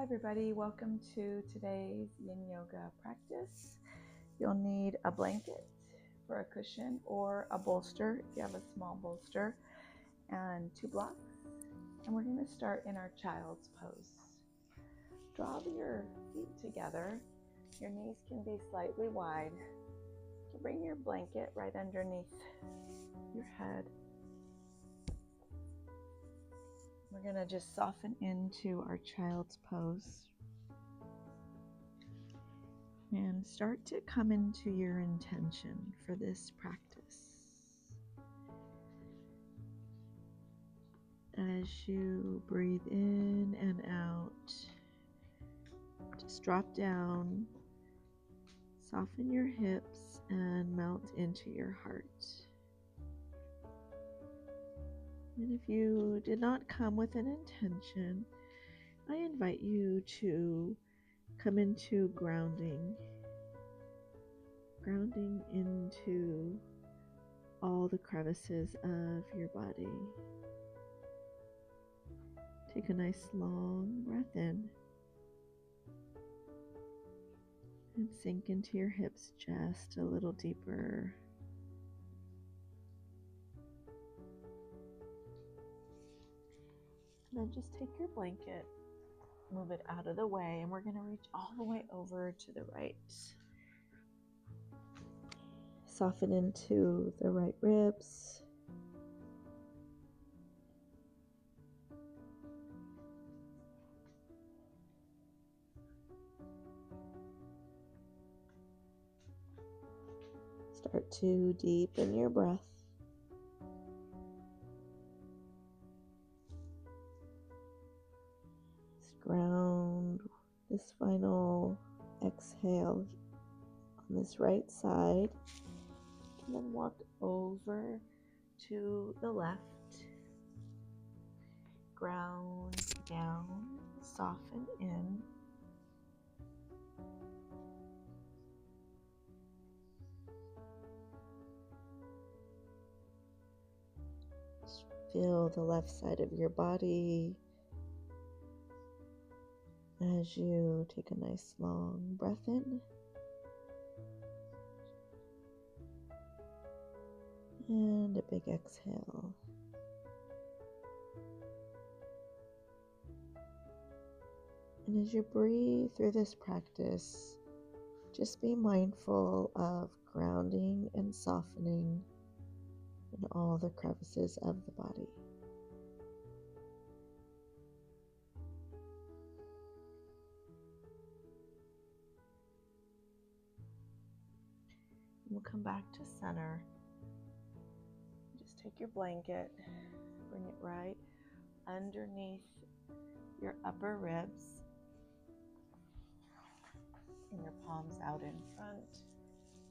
everybody, welcome to today's Yin Yoga practice. You'll need a blanket for a cushion or a bolster if you have a small bolster, and 2 blocks. And we're going to start in our child's pose. Draw your feet together. Your knees can be slightly wide. You bring your blanket right underneath your head. We're going to just soften into our child's pose and start to come into your intention for this practice. As you breathe in and out, just drop down, soften your hips, and melt into your heart. And if you did not come with an intention, I invite you to come into grounding into all the crevices of your body. Take a nice long breath in and sink into your hips just a little deeper. And then just take your blanket, move it out of the way, and we're going to reach all the way over to the right. Soften into the right ribs. Start to deepen your breath. Ground this final exhale on this right side, and then walk over to the left. Ground down, soften in. Just feel the left side of your body as you take a nice long breath in and a big exhale. And as you breathe through this practice, just be mindful of grounding and softening in all the crevices of the body. We'll come back to center. Just take your blanket, bring it right underneath your upper ribs, and your palms out in front,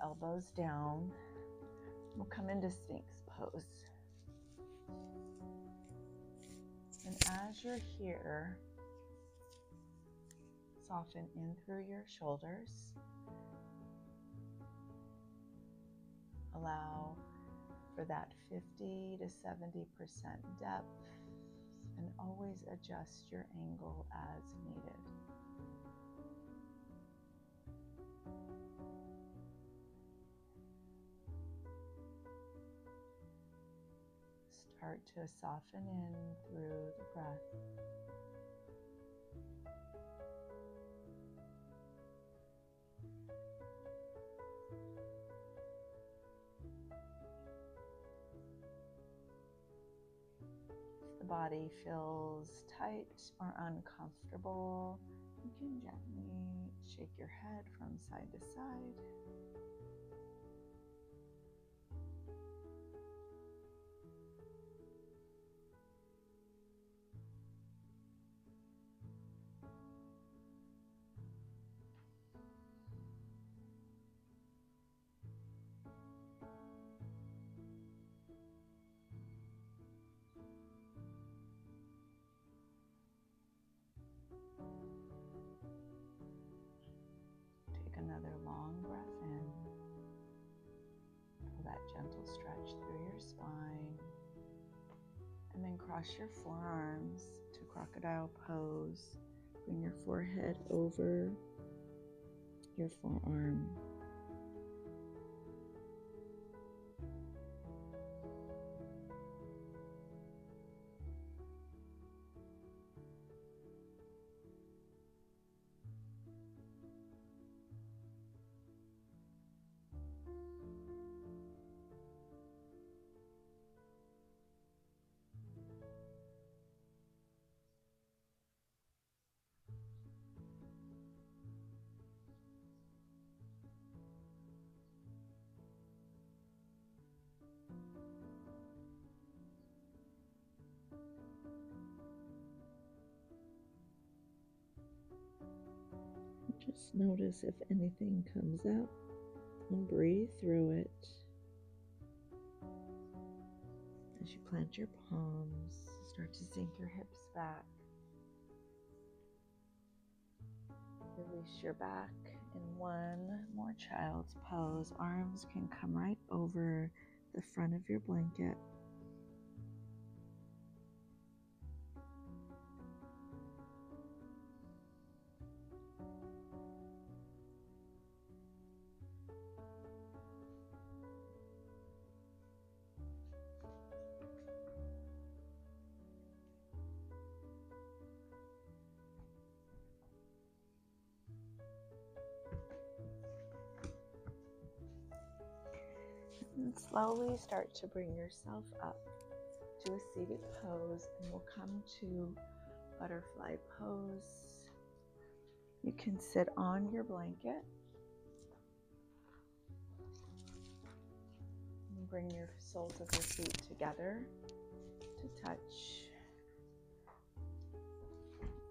elbows down. We'll come into Sphinx pose. And as you're here, soften in through your shoulders. Allow for that 50 to 70% depth, and always adjust your angle as needed. Start to soften in through the breath. If the body feels tight or uncomfortable, you can gently shake your head from side to side. Another long breath in. Feel that gentle stretch through your spine. And then cross your forearms to crocodile pose. Bring your forehead over your forearm. Just notice if anything comes up and breathe through it. As you plant your palms, start to sink your hips back. Release your back in one more child's pose. Arms can come right over the front of your blanket. And slowly start to bring yourself up to a seated pose, and we'll come to butterfly pose. You can sit on your blanket and bring your soles of your feet together to touch.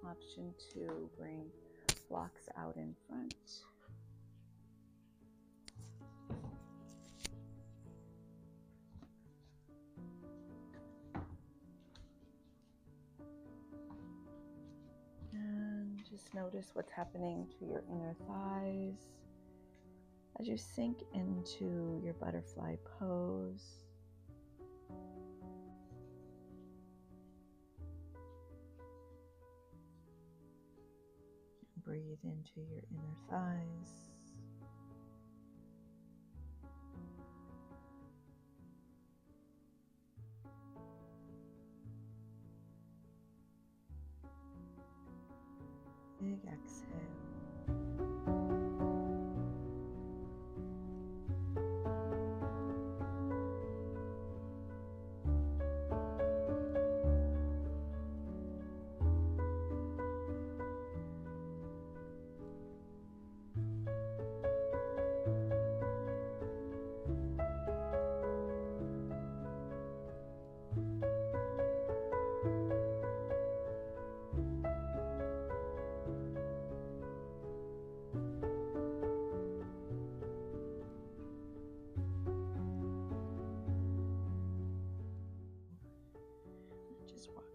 Option 2, bring blocks out in front. Just notice what's happening to your inner thighs as you sink into your butterfly pose. Breathe into your inner thighs. Big exhale.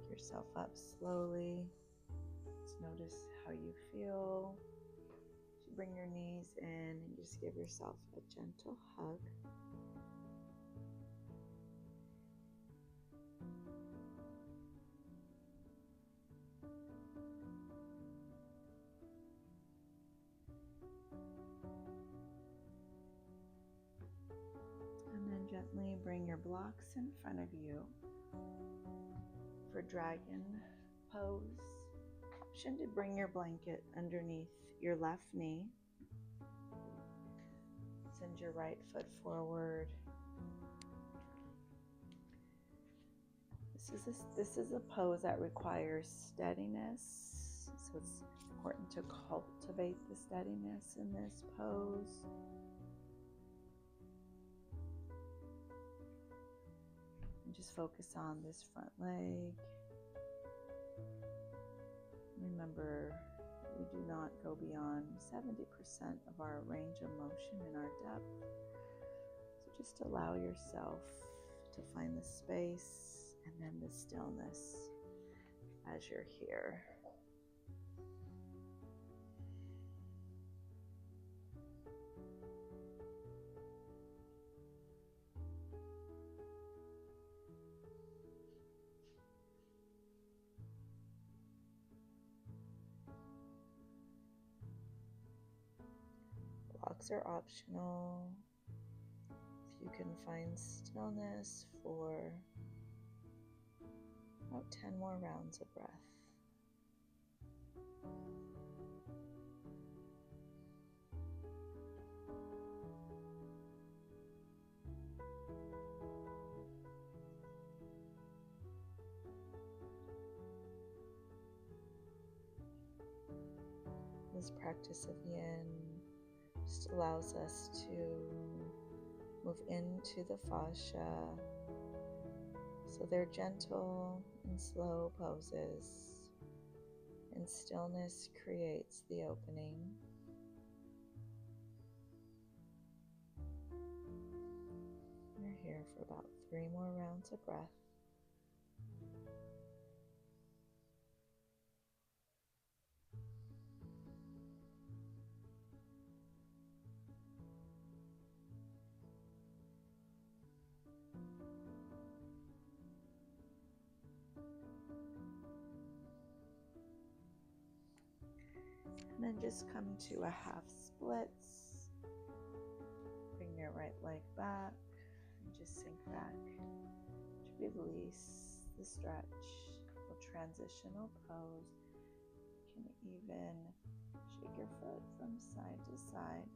Yourself up slowly. Just notice how you feel. You bring your knees in and just give yourself a gentle hug. And then gently bring your blocks in front of you. For dragon pose, option to bring your blanket underneath your left knee. Send your right foot forward. This is a pose that requires steadiness, so it's important to cultivate the steadiness in this pose. And just focus on this front leg. Remember, we do not go beyond 70% of our range of motion in our depth. So just allow yourself to find the space and then the stillness as you're here. blocks are optional. If you can find stillness for about 10 more rounds of breath. This practice of yin just allows us to move into the fascia. So they're gentle and slow poses, and stillness creates the opening. We're here for about 3 more rounds of breath. And then just come to a half splits. Bring your right leg back and just sink back to release the stretch. A transitional pose. You can even shake your foot from side to side.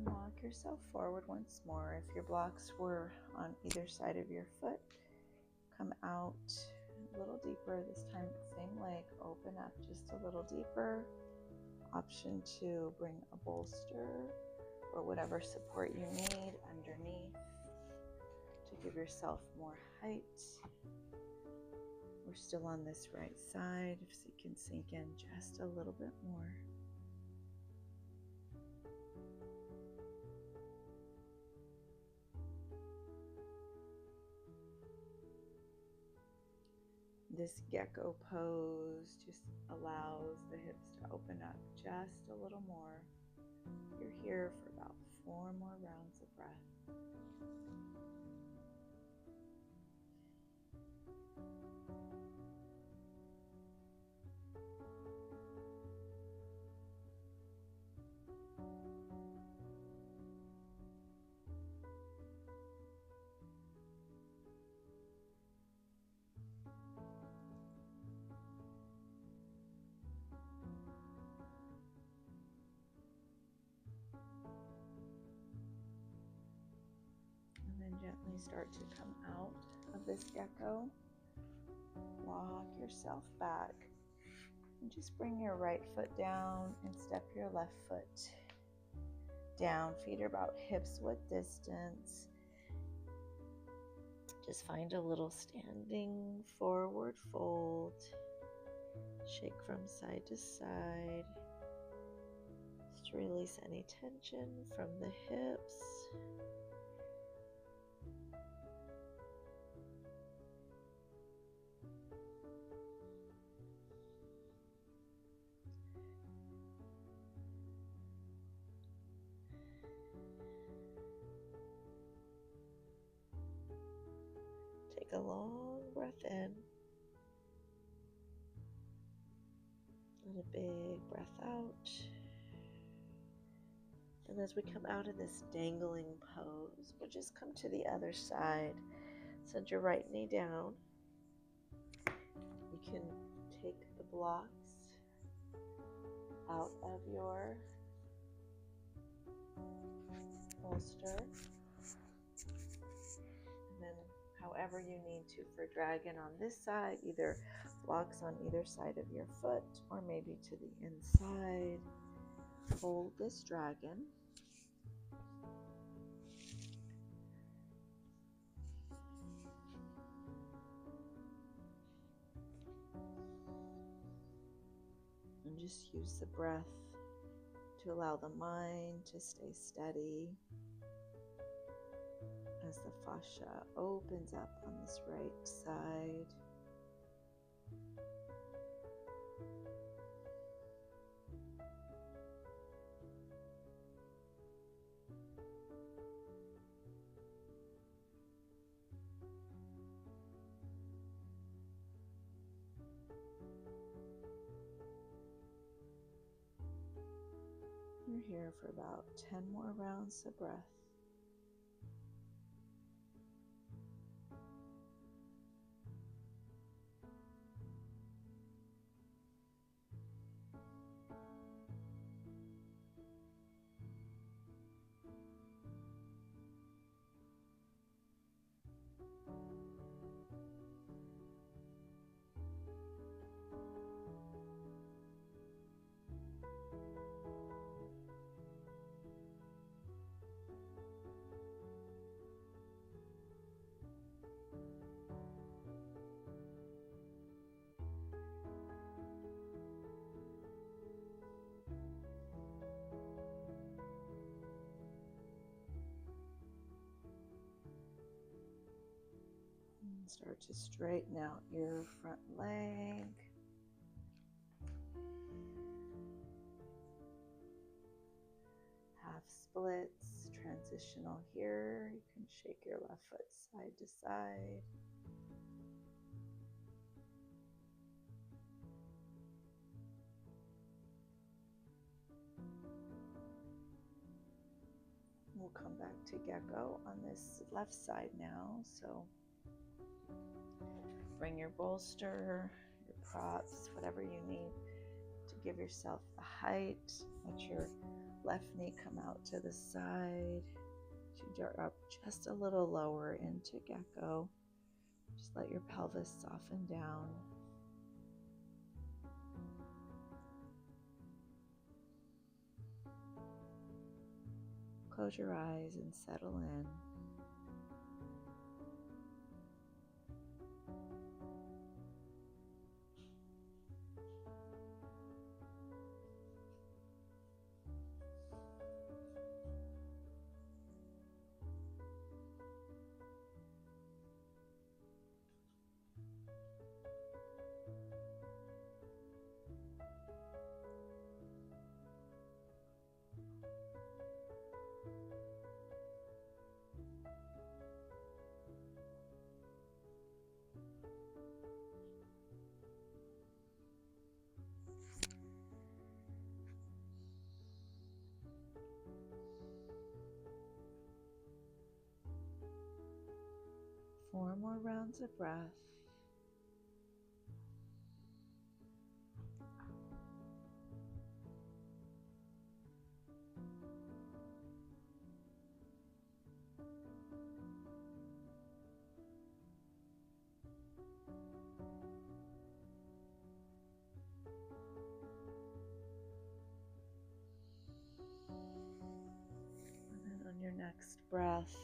Walk yourself forward once more. If your blocks were on either side of your foot, come out a little deeper. This time, same leg, open up just a little deeper. Option to bring a bolster or whatever support you need underneath to give yourself more height. We're still on this right side, so you can sink in just a little bit more. This gecko pose just allows the hips to open up just a little more. You're here for about 4 more rounds of breath. Gently start to come out of this gecko. Walk yourself back and just bring your right foot down and step your left foot down. Feet are about hips width distance. Just find a little standing forward fold. Shake from side to side. Just release any tension from the hips. Take a long breath in and a big breath out. And as we come out of this dangling pose, we'll just come to the other side. Send your right knee down. You can take the blocks out of your bolster. And then however you need to for dragon on this side, either blocks on either side of your foot or maybe to the inside. Hold this dragon. And just use the breath to allow the mind to stay steady as the fascia opens up on this right side. We're here for about 10 more rounds of breath. Start to straighten out your front leg. Half splits, transitional here. You can shake your left foot side to side. We'll come back to gecko on this left side now. So bring your bolster, your props, whatever you need to give yourself the height. Let your left knee come out to the side. You are up just a little lower into gecko. Just let your pelvis soften down. Close your eyes and settle in. Four more rounds of breath. And then on your next breath,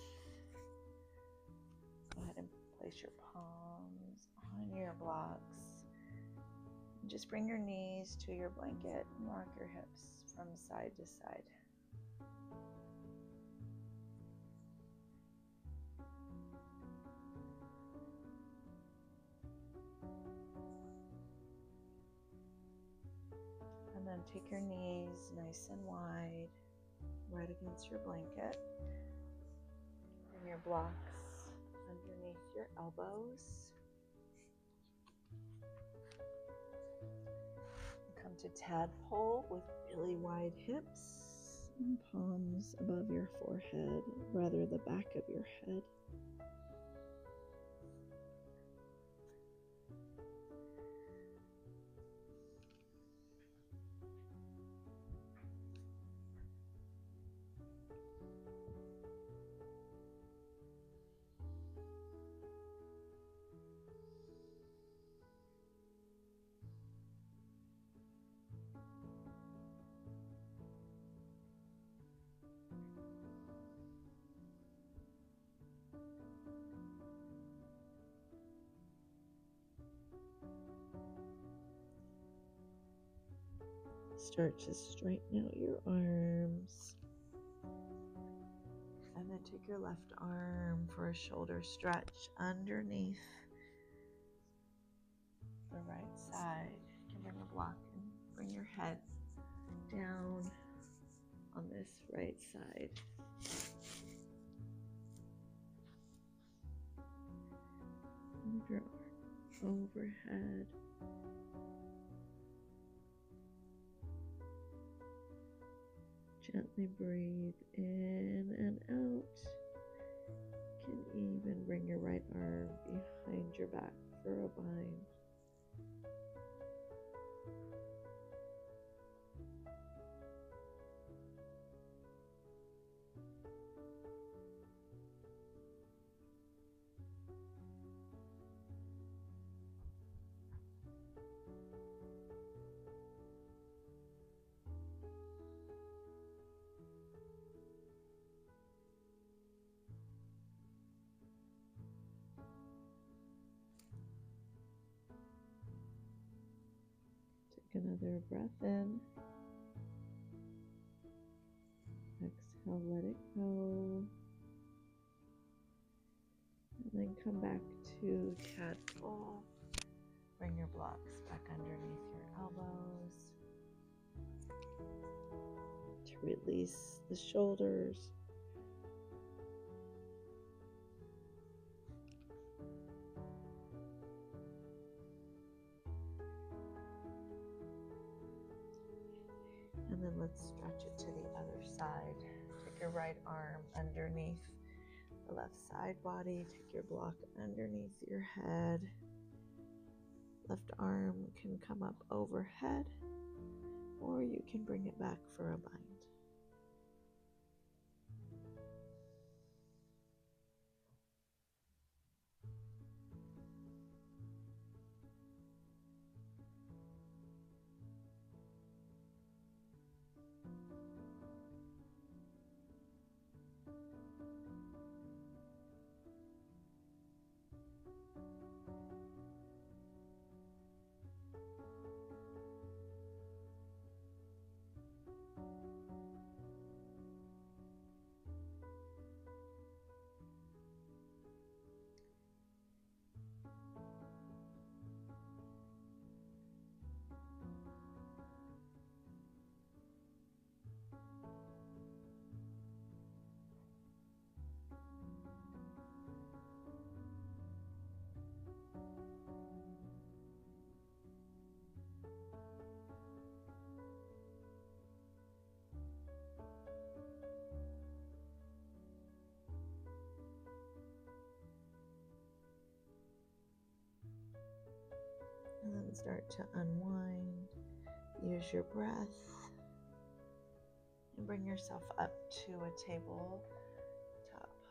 go ahead and place your palms on your blocks. And just bring your knees to your blanket and rock your hips from side to side. And then take your knees nice and wide, right against your blanket. Bring your blocks underneath your elbows. Come to tadpole with really wide hips and palms above your forehead, rather the back of your head. Start to straighten out your arms. And then take your left arm for a shoulder stretch underneath the right side. You can bring a block and bring your head down on this right side. Move your arm overhead. Gently breathe in and out. You can even bring your right arm behind your back for a bind. Take another breath in. Exhale, let it go. And then come back to tadpole. Bring your blocks back underneath your elbows to release the shoulders. And then let's stretch it to the other side. Take your right arm underneath the left side body. Take your block underneath your head. Left arm can come up overhead, or you can bring it back for a bind. And then start to unwind. Use your breath and bring yourself up to a tabletop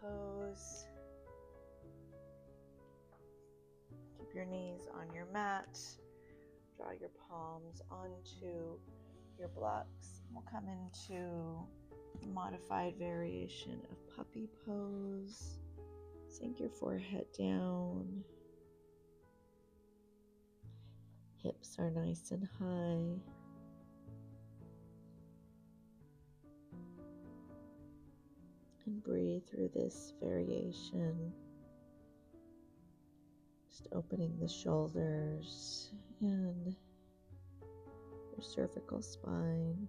pose. Keep your knees on your mat. Draw your palms onto your blocks. We'll come into a modified variation of puppy pose. Sink your forehead down. Hips are nice and high. And breathe through this variation. Just opening the shoulders and your cervical spine.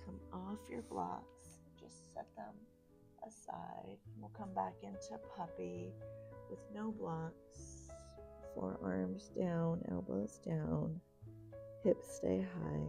Come off your blocks, just set them aside. We'll come back into puppy with no blocks. Forearms down, elbows down, hips stay high.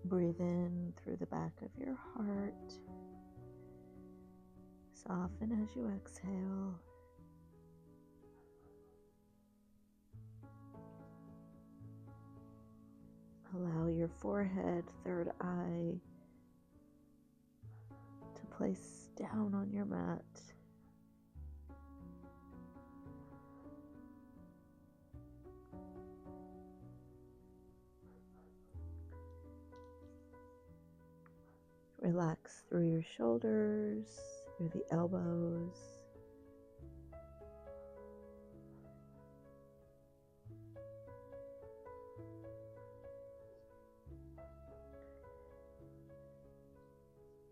Breathe in through the back of your heart. Soften as you exhale. Allow your forehead, third eye, to place down on your mat. Relax through your shoulders, through the elbows.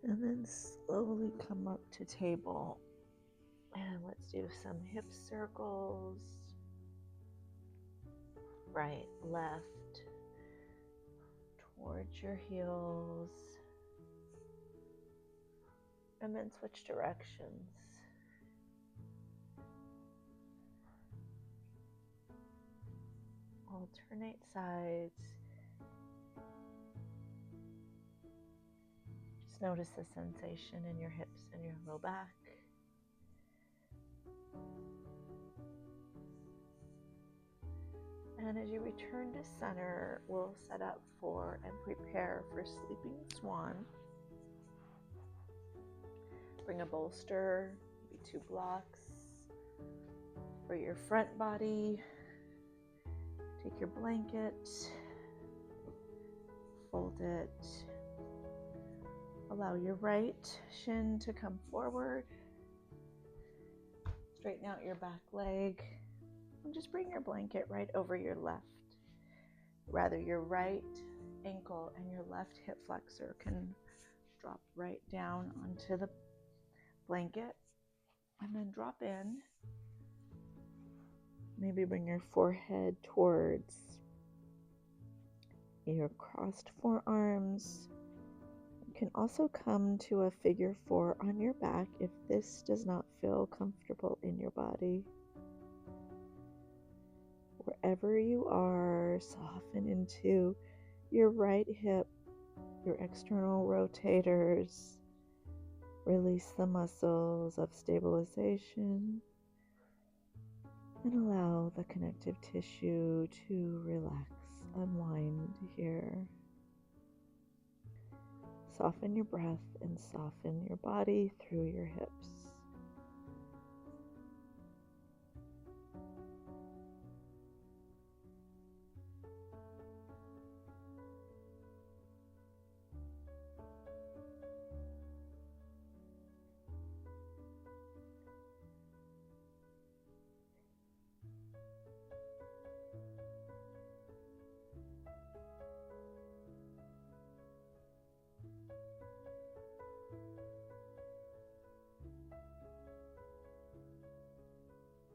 And then slowly come up to table. And let's do some hip circles. Right, left, towards your heels. And then switch directions. Alternate sides. Just notice the sensation in your hips and your low back. And as you return to center, we'll set up for and prepare for sleeping swan. Bring a bolster, maybe 2 blocks for your front body. Take your blanket, fold it. Allow your right shin to come forward. Straighten out your back leg. And just bring your blanket right over your left. Rather, your right ankle and your left hip flexor can drop right down onto the blanket. And then drop in. Maybe bring your forehead towards your crossed forearms. You can also come to a figure 4 on your back if this does not feel comfortable in your body. Wherever you are, soften into your right hip, your external rotators. Release the muscles of stabilization and allow the connective tissue to relax, unwind here. Soften your breath and soften your body through your hips.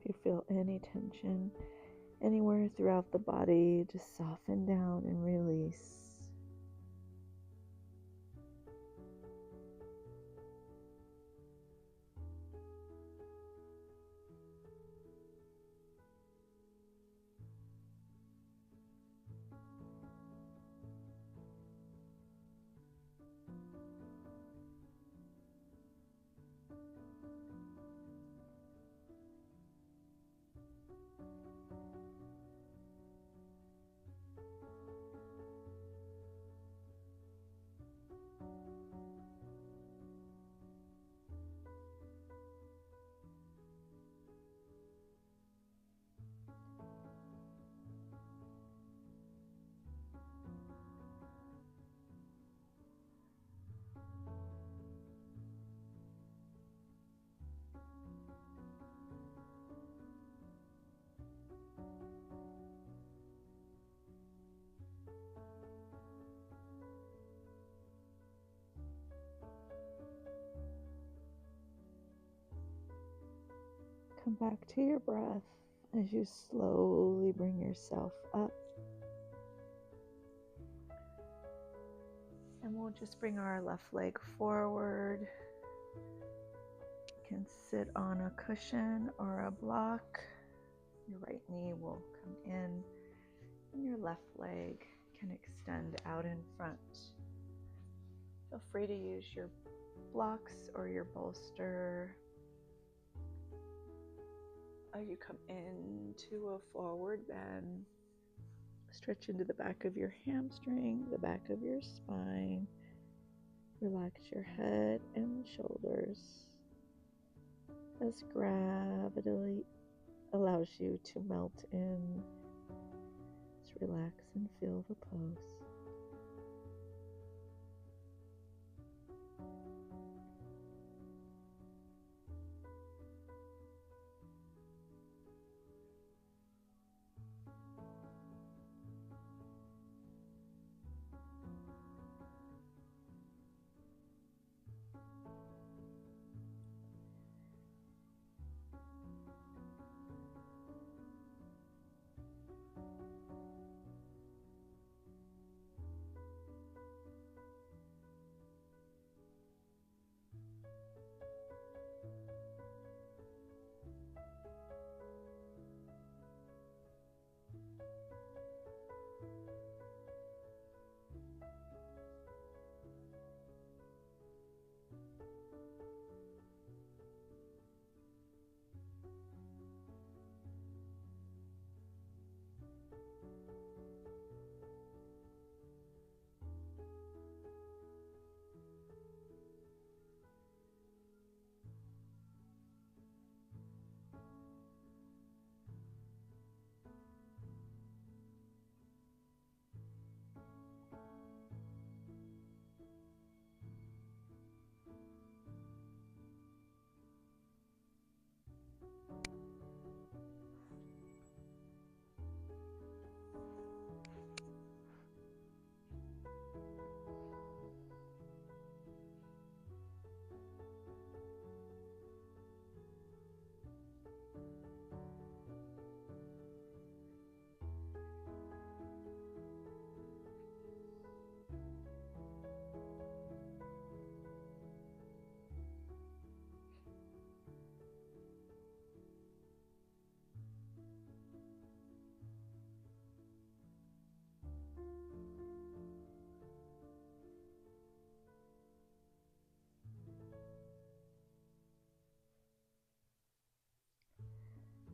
If you feel any tension anywhere throughout the body, just soften down and release. Come back to your breath as you slowly bring yourself up. And we'll just bring our left leg forward. You can sit on a cushion or a block. Your right knee will come in and your left leg can extend out in front. Feel free to use your blocks or your bolster. You come into a forward bend. Stretch into the back of your hamstring, the back of your spine. Relax your head and shoulders as gravity allows you to melt in. Just relax and feel the pose.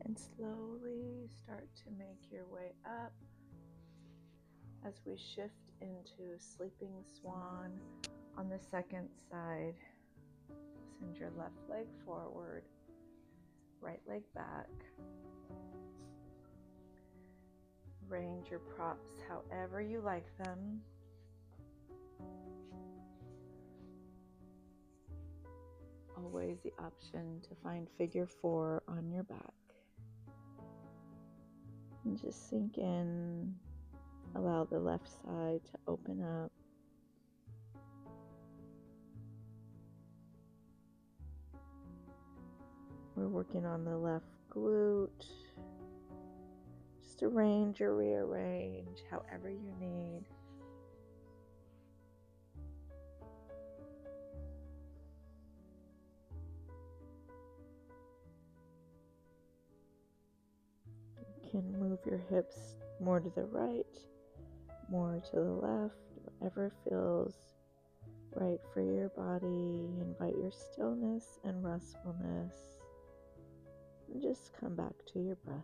And slowly start to make your way up as we shift into sleeping swan on the second side. Send your left leg forward, right leg back. Arrange your props however you like them. Always the option to find figure 4 on your back. And just sink in. Allow the left side to open up. We're working on the left glute. Just arrange or rearrange however you need. You can move your hips more to the right, more to the left, whatever feels right for your body. Invite your stillness and restfulness. And just come back to your breath.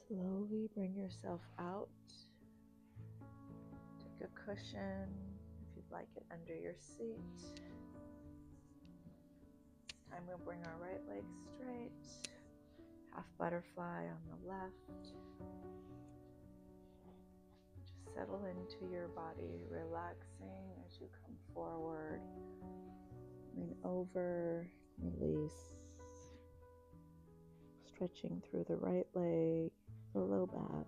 Slowly bring yourself out. Take a cushion, if you'd like it, under your seat. This time we'll bring our right leg straight. Half butterfly on the left. Just settle into your body, relaxing as you come forward. Lean over, release. Stretching through the right leg, the low back.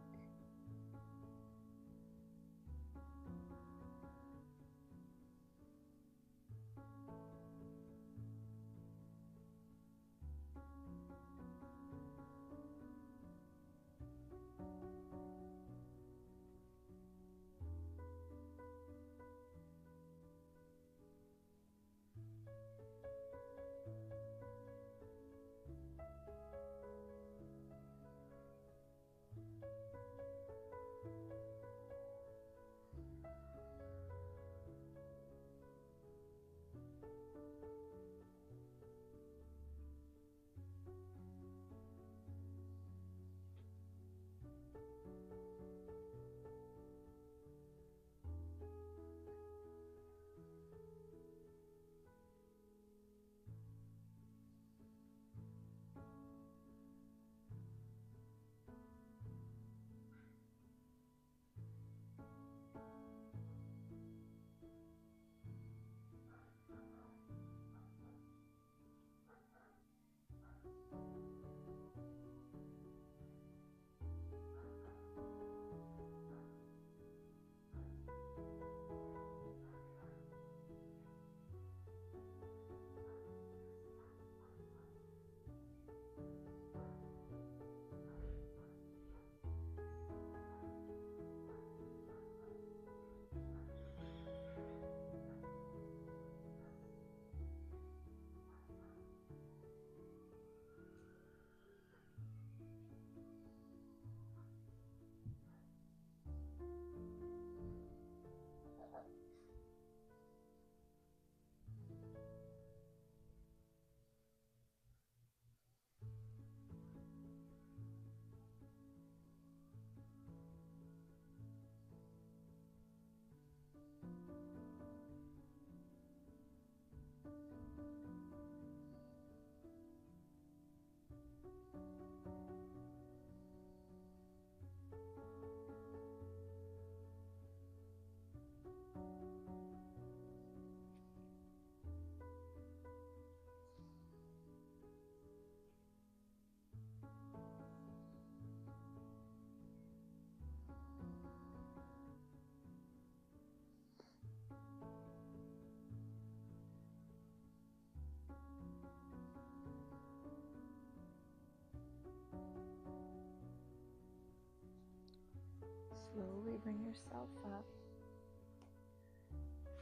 Slowly bring yourself up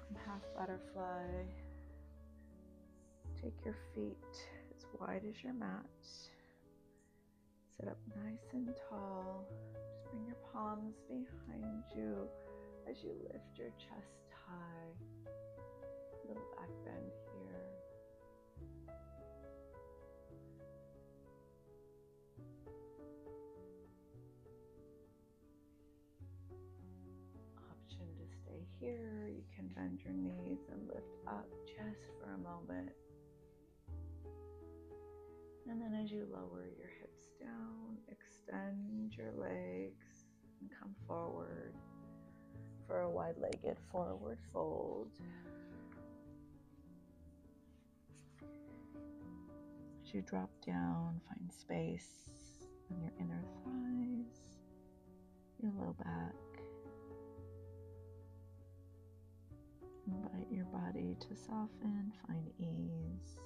from half butterfly. Take your feet as wide as your mat. Sit up nice and tall. Just bring your palms behind you as you lift your chest high. Little back bend here. Option to stay here. You can bend your knees and lift up just for a moment. And then as you lower your hips down, extend your legs and come forward for a wide-legged forward fold. As you drop down, find space on your inner thighs, your low back. Invite your body to soften, find ease.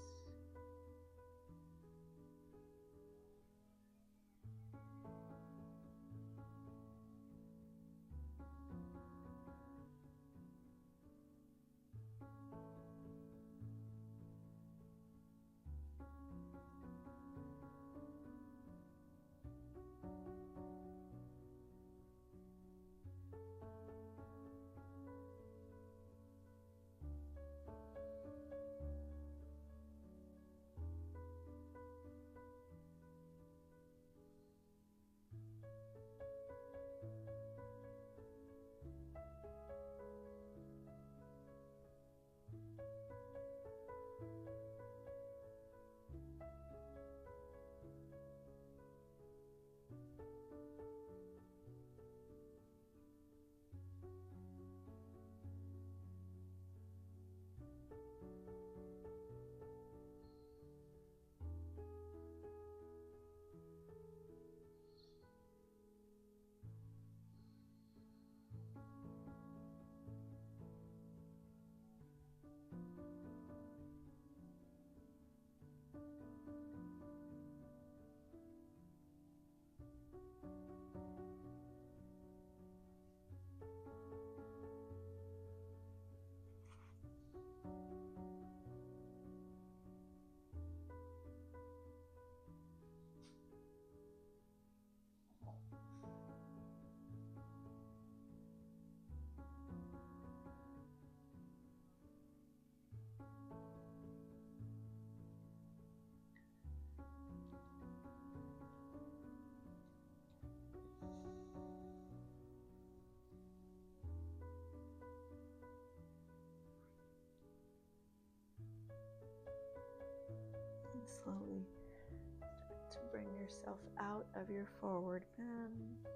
yourself out of your forward bend.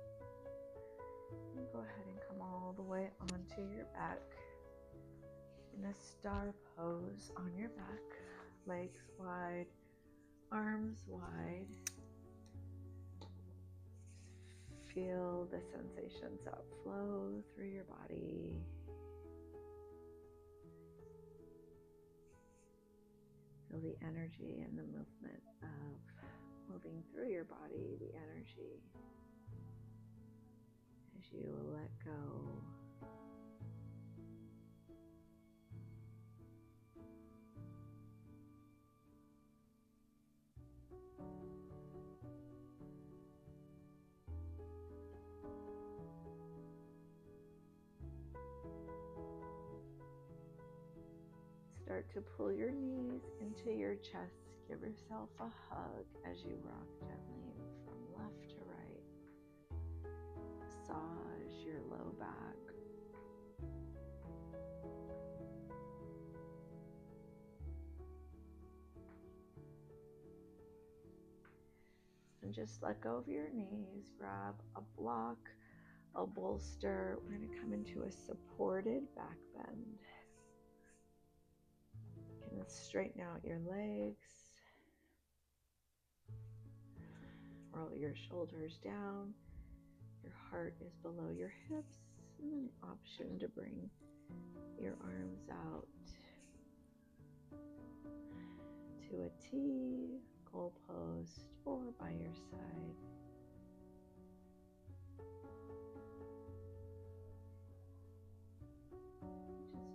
And go ahead and come all the way onto your back in a star pose on your back. Legs wide, arms wide. Feel the sensations that flow through your body. Feel the energy and the movement of moving through your body, the energy as you let go. Start to pull your knees into your chest. Give yourself a hug as you rock gently from left to right. Massage your low back. And just let go of your knees. Grab a block, a bolster. We're going to come into a supported back bend. You can straighten out your legs. Roll your shoulders down. Your heart is below your hips. And an option to bring your arms out to a T, goalpost, or by your side.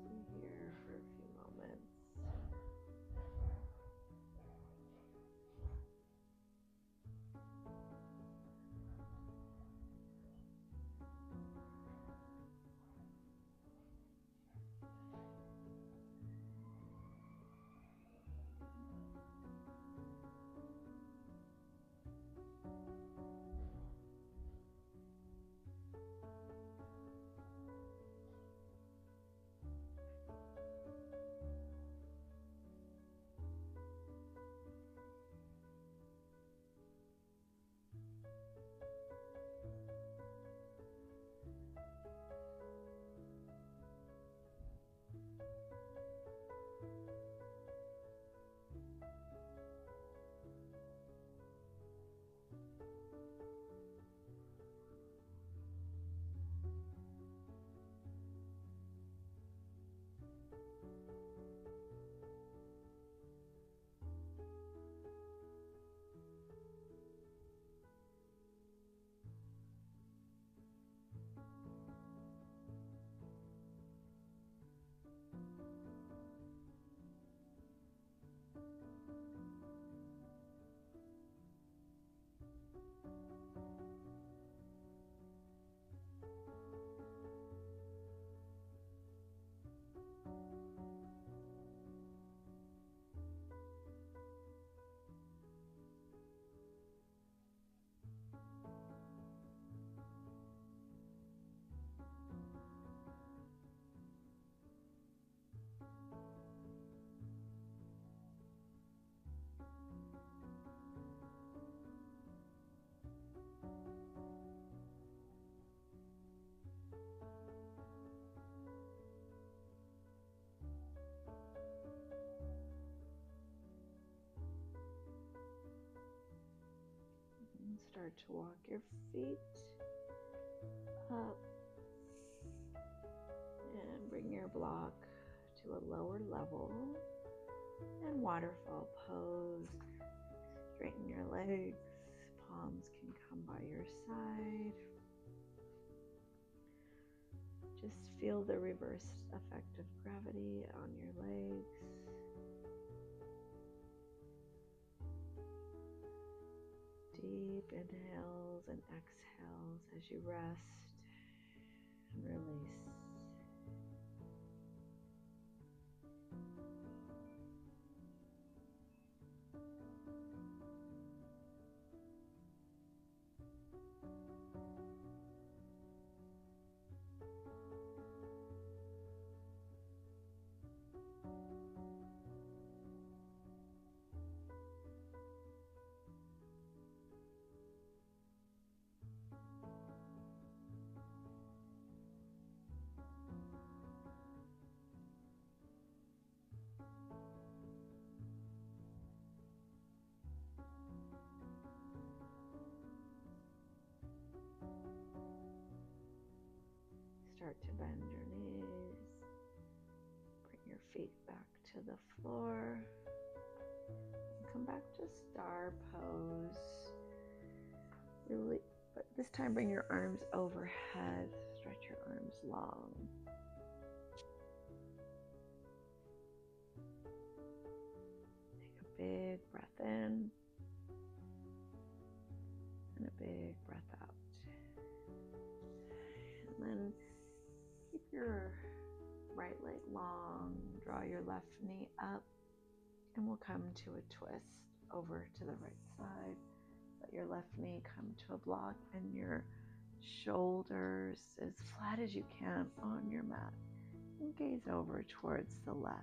Just be here for a few moments. Start to walk your feet up and bring your block to a lower level and waterfall pose. Straighten your legs, palms can come by your side. Just feel the reverse effect of gravity on your legs. Deep inhales and exhales as you rest and release. Start to bend your knees. Bring your feet back to the floor. Come back to star pose. Really, but this time bring your arms overhead. Stretch your arms long. Take a big breath in and a big breath out. And then keep your right leg long. Draw your left knee up. And we'll come to a twist over to the right side. Let your left knee come to a block and your shoulders as flat as you can on your mat. And gaze over towards the left.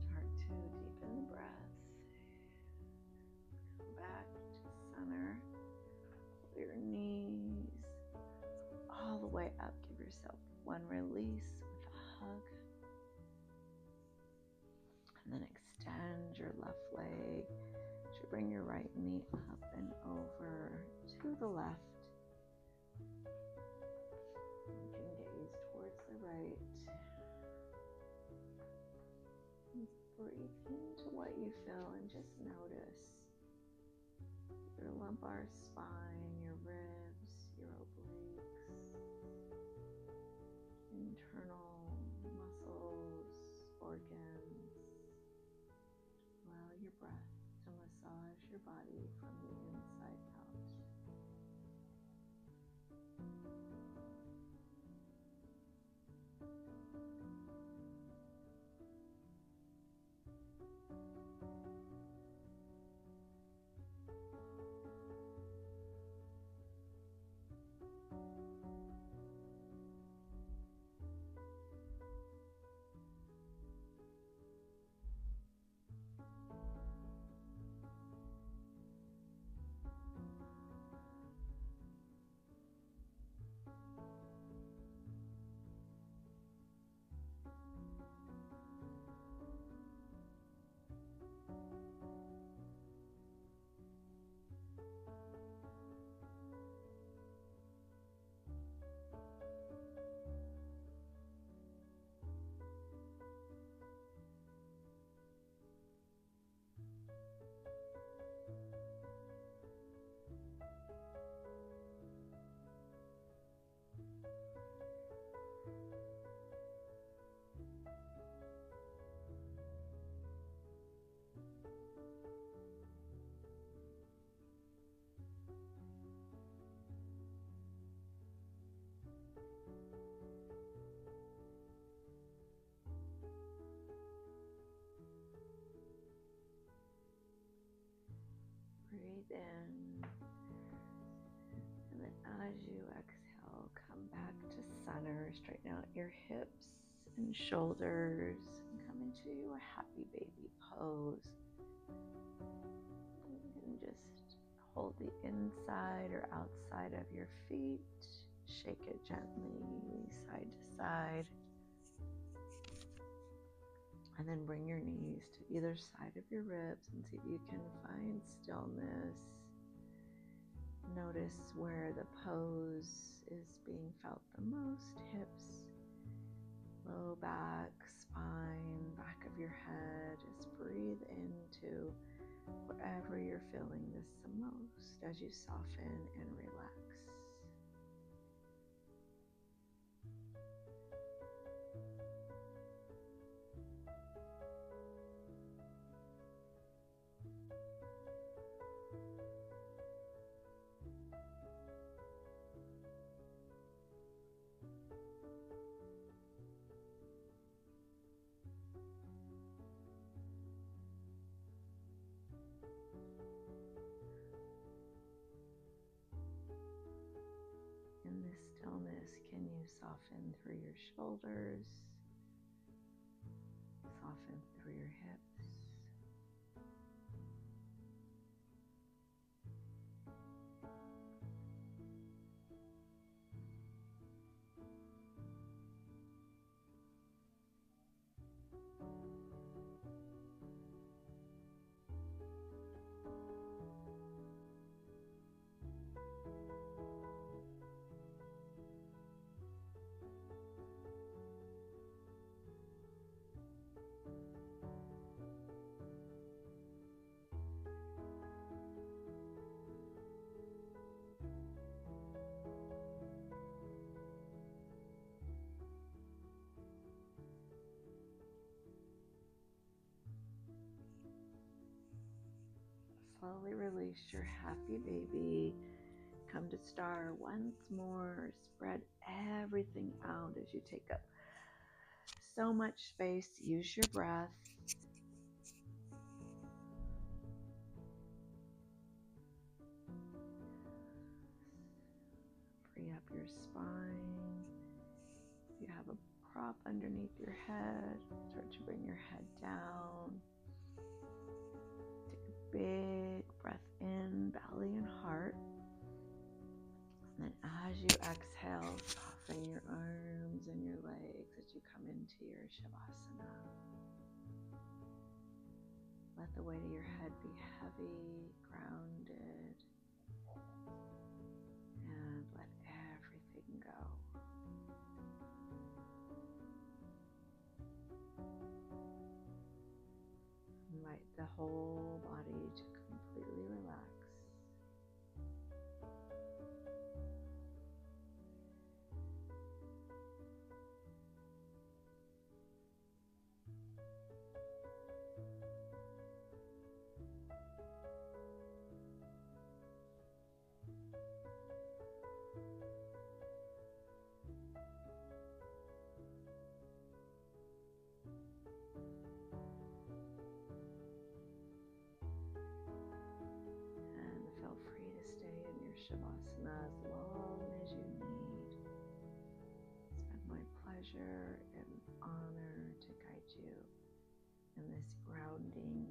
Start to deepen the breath. Come back to center. Pull your knees all the way up. Give yourself one release with a hug. And then extend your left leg. To bring your right knee up and over to the left. You can gaze towards the right. And breathe into what you feel and just notice your lumbar spine, your ribs, your obliques, internal muscles, organs. Allow your breath to massage your body from the inside out. Breathe in, and then as you exhale, come back to center. Straighten out your hips and shoulders, and come into your happy baby pose. You can just hold the inside or outside of your feet. Shake it gently, side to side. And then bring your knees to either side of your ribs and see if you can find stillness. Notice where the pose is being felt the most. Hips, low back, spine, back of your head. Just breathe into wherever you're feeling this the most as you soften and relax. In this stillness, can you soften through your shoulders, soften through your hips, slowly release your happy baby. Come to star once more. Spread everything out as you take up so much space. Use your breath. Free up your spine. If you have a prop underneath your head, start to bring your head down. Take a big breath in, belly and heart. And then as you exhale, soften your arms and your legs as you come into your Shavasana. Let the weight of your head be heavy, grounded, and let everything go. Invite the whole body to completely relax. And feel free to stay in your Shavasana as long as you need. It's been my pleasure and honor to guide you in this grounding